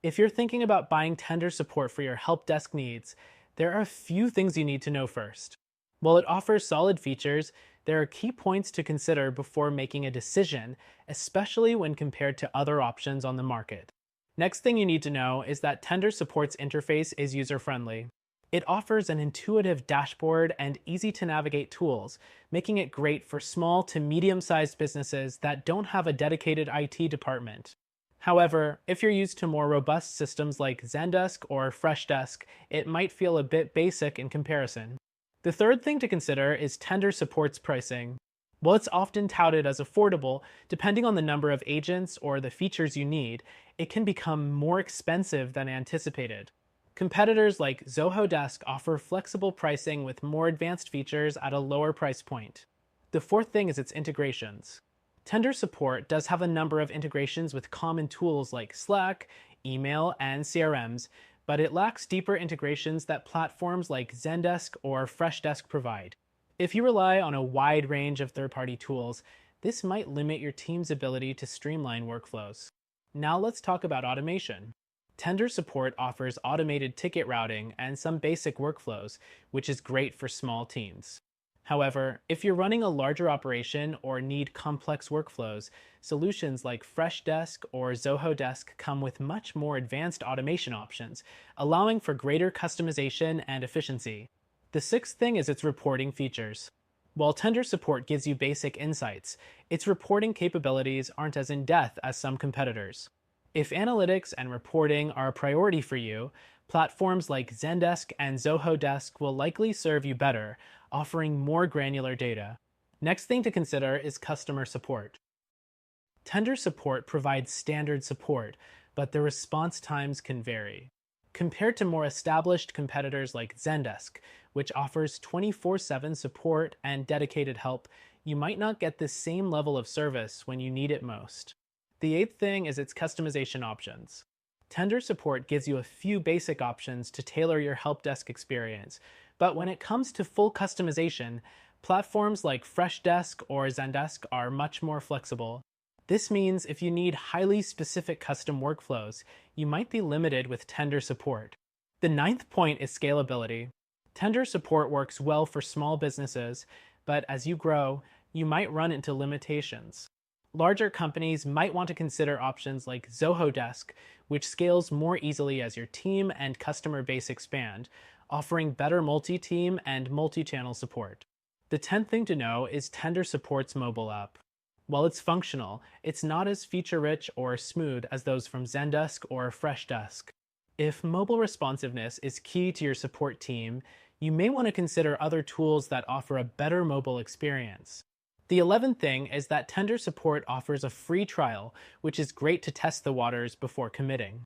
If you're thinking about buying Tender support for your help desk needs, there are a few things you need to know first. While it offers solid features, there are key points to consider before making a decision, especially when compared to other options on the market. Next thing you need to know is that Tender support's interface is user-friendly. It offers an intuitive dashboard and easy to navigate tools, making it great for small to medium sized businesses that don't have a dedicated IT department. However, if you're used to more robust systems like Zendesk or Freshdesk, it might feel a bit basic in comparison. The third thing to consider is Tender support's pricing. While it's often touted as affordable, depending on the number of agents or the features you need, it can become more expensive than anticipated. Competitors like Zoho Desk offer flexible pricing with more advanced features at a lower price point. The fourth thing is its integrations. Tender support does have a number of integrations with common tools like Slack, email, and CRMs, but it lacks deeper integrations that platforms like Zendesk or Freshdesk provide. If you rely on a wide range of third-party tools, this might limit your team's ability to streamline workflows. Now let's talk about automation. Tender support offers automated ticket routing and some basic workflows, which is great for small teams. However, if you're running a larger operation or need complex workflows, solutions like Freshdesk or Zoho Desk come with much more advanced automation options, allowing for greater customization and efficiency. The sixth thing is its reporting features. While Tender support gives you basic insights, its reporting capabilities aren't as in-depth as some competitors. If analytics and reporting are a priority for you, platforms like Zendesk and Zoho Desk will likely serve you better, offering more granular data. Next thing to consider is customer support. Tender support provides standard support, but the response times can vary. Compared to more established competitors like Zendesk, which offers 24/7 support and dedicated help, you might not get the same level of service when you need it most. The eighth thing is its customization options. Tender support gives you a few basic options to tailor your help desk experience, but when it comes to full customization, platforms like Freshdesk or Zendesk are much more flexible. This means if you need highly specific custom workflows, you might be limited with Tender support. The ninth point is scalability. Tender support works well for small businesses, but as you grow, you might run into limitations. Larger companies might want to consider options like Zoho Desk, which scales more easily as your team and customer base expand, offering better multi-team and multi-channel support. The 10th thing to know is Tender support's mobile app. While it's functional, it's not as feature-rich or smooth as those from Zendesk or Freshdesk. If mobile responsiveness is key to your support team, you may want to consider other tools that offer a better mobile experience. The 11th thing is that Tender support offers a free trial, which is great to test the waters before committing.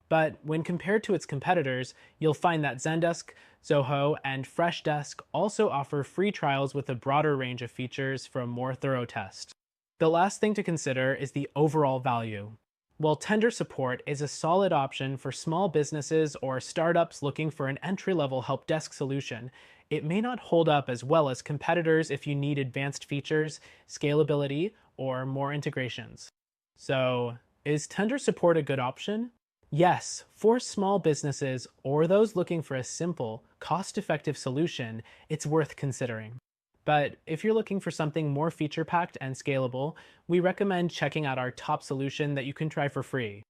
But when compared to its competitors, you'll find that Zendesk, Zoho, and Freshdesk also offer free trials with a broader range of features for a more thorough test. The last thing to consider is the overall value. While Tender support is a solid option for small businesses or startups looking for an entry-level help desk solution, it may not hold up as well as competitors if you need advanced features, scalability, or more integrations. So, is Tender support a good option? Yes, for small businesses or those looking for a simple, cost-effective solution, it's worth considering. But if you're looking for something more feature-packed and scalable, we recommend checking out our top solution that you can try for free.